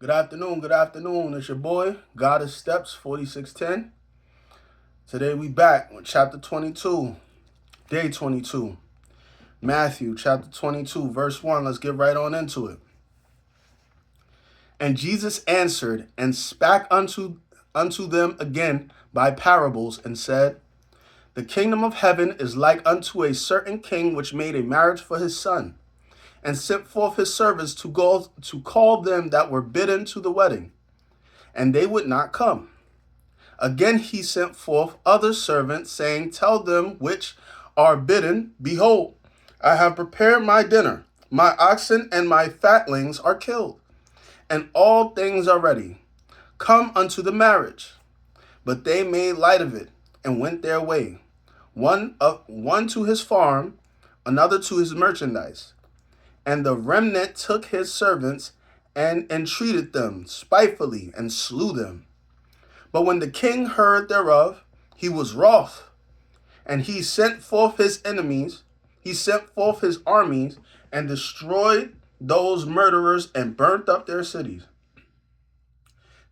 Good afternoon, good afternoon. It's your boy, Goddess Steps 4610. Today we back with chapter 22, day 22. Matthew chapter 22, verse 1. Let's get right on into it. And Jesus answered and spake unto them again by parables, and said, The kingdom of heaven is like unto a certain king which made a marriage for his son, and sent forth his servants to go to call them that were bidden to the wedding, and they would not come. Again he sent forth other servants, saying, Tell them which are bidden, Behold, I have prepared my dinner. My oxen and my fatlings are killed, and all things are ready. Come unto the marriage. But they made light of it, and went their way, one to his farm, another to his merchandise. And the remnant took his servants, and entreated them spitefully, and slew them. But when the king heard thereof, he was wroth, and he sent forth his enemies, he sent forth his armies, and destroyed those murderers, and burnt up their cities.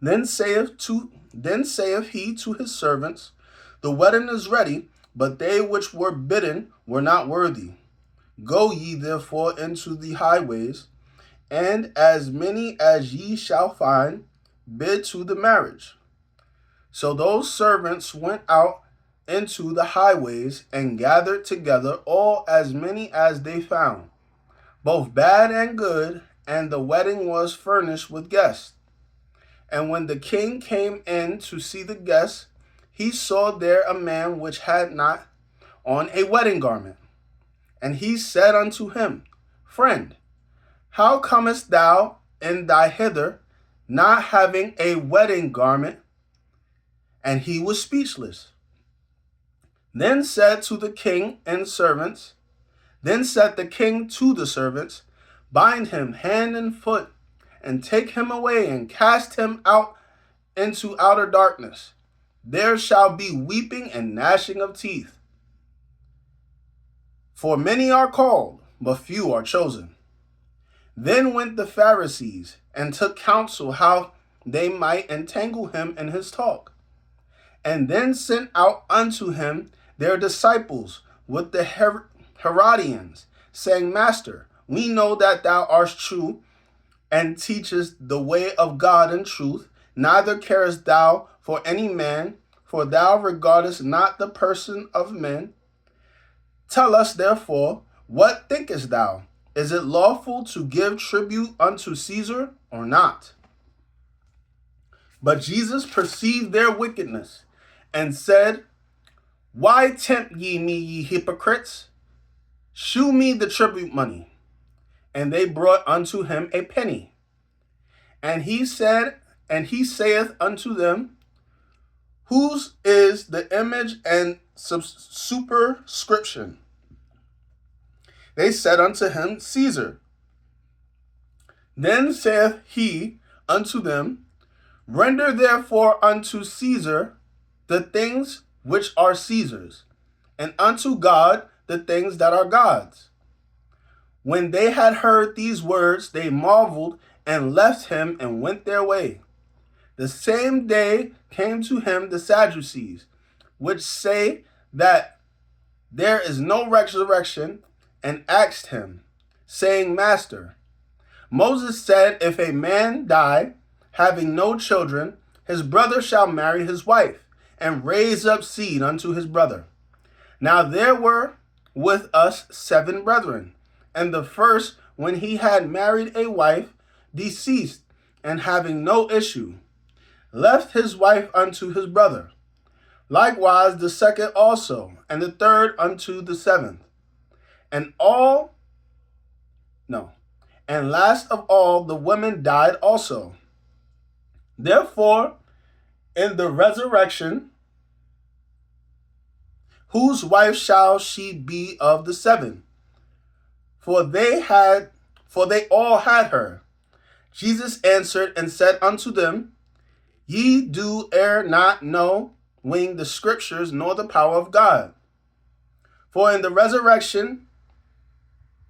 Then saith he to his servants, The wedding is ready, but they which were bidden were not worthy. Go ye therefore into the highways, and as many as ye shall find, bid to the marriage. So those servants went out into the highways, and gathered together all as many as they found, both bad and good, and the wedding was furnished with guests. And when the king came in to see the guests, he saw there a man which had not on a wedding garment. And he said unto him, Friend, how comest thou in thy hither, not having a wedding garment? And he was speechless. Then said the king to the servants, Bind him hand and foot, and take him away, and cast him out into outer darkness. There shall be weeping and gnashing of teeth. For many are called, but few are chosen. Then went the Pharisees, and took counsel how they might entangle him in his talk. And then sent out unto him their disciples with the Herodians, saying, Master, we know that thou art true, and teachest the way of God in truth, neither carest thou for any man, for thou regardest not the person of men. Tell us therefore, what thinkest thou? Is it lawful to give tribute unto Caesar or not? But Jesus perceived their wickedness, and said, Why tempt ye me, ye hypocrites? Shew me the tribute money. And they brought unto him a penny. And he saith unto them, Whose is the image and superscription? They said unto him, Caesar. Then saith he unto them, Render therefore unto Caesar the things which are Caesar's, and unto God the things that are God's. When they had heard these words, they marveled, and left him, and went their way. The same day came to him the Sadducees, which say that there is no resurrection, and asked him, saying, Master, Moses said, If a man die, having no children, his brother shall marry his wife, and raise up seed unto his brother. Now there were with us 7 brethren, and the first, when he had married a wife, deceased, and having no issue, left his wife unto his brother. Likewise the second also, and the third unto the 7th. And last of all, the women died also. Therefore, in the resurrection, whose wife shall she be of the 7? For they all had her. Jesus answered and said unto them, Ye do err not knowing the scriptures, nor the power of God. For in the resurrection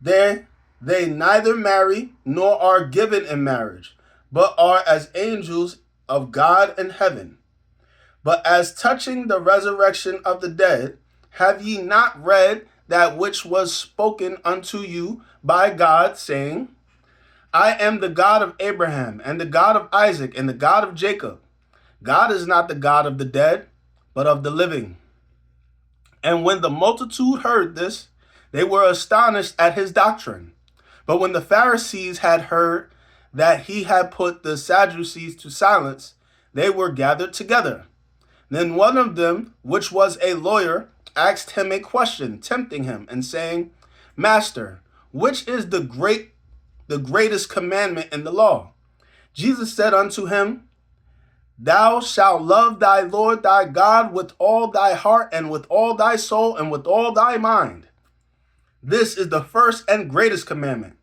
they neither marry nor are given in marriage, but are as angels of God in heaven. But as touching the resurrection of the dead, have ye not read that which was spoken unto you by God, saying, I am the God of Abraham, and the God of Isaac, and the God of Jacob. God is not the God of the dead, but of the living. And when the multitude heard this, they were astonished at his doctrine. But when the Pharisees had heard that he had put the Sadducees to silence, they were gathered together. Then one of them, which was a lawyer, asked him a question, tempting him, and saying, Master, which is the greatest commandment in the law? Jesus said unto him, Thou shalt love thy Lord thy God with all thy heart, and with all thy soul, and with all thy mind. This is the first and greatest commandment.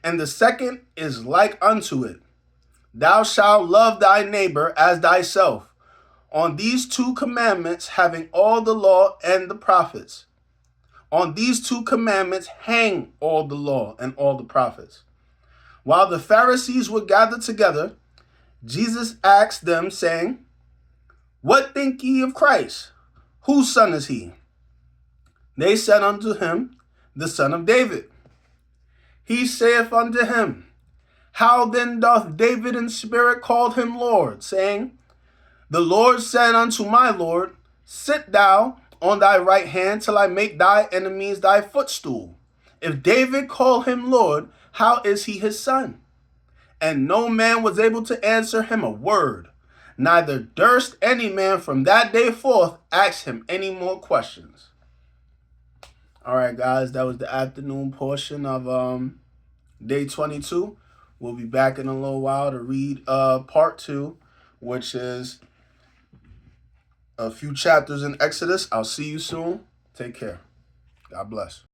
And the second is like unto it. Thou shalt love thy neighbor as thyself. On these two commandments, having all the law and the prophets. On these two commandments hang all the law and all the prophets. While the Pharisees were gathered together, Jesus asked them, saying, What think ye of Christ? Whose son is he? They said unto him, The son of David. He saith unto him, How then doth David in spirit call him Lord, saying, The Lord said unto my Lord, Sit thou on thy right hand till I make thy enemies thy footstool. If David call him Lord, how is he his son? And no man was able to answer him a word. Neither durst any man from that day forth ask him any more questions. All right, guys, that was the afternoon portion of day 22. We'll be back in a little while to read part 2, which is a few chapters in Exodus. I'll see you soon. Take care. God bless.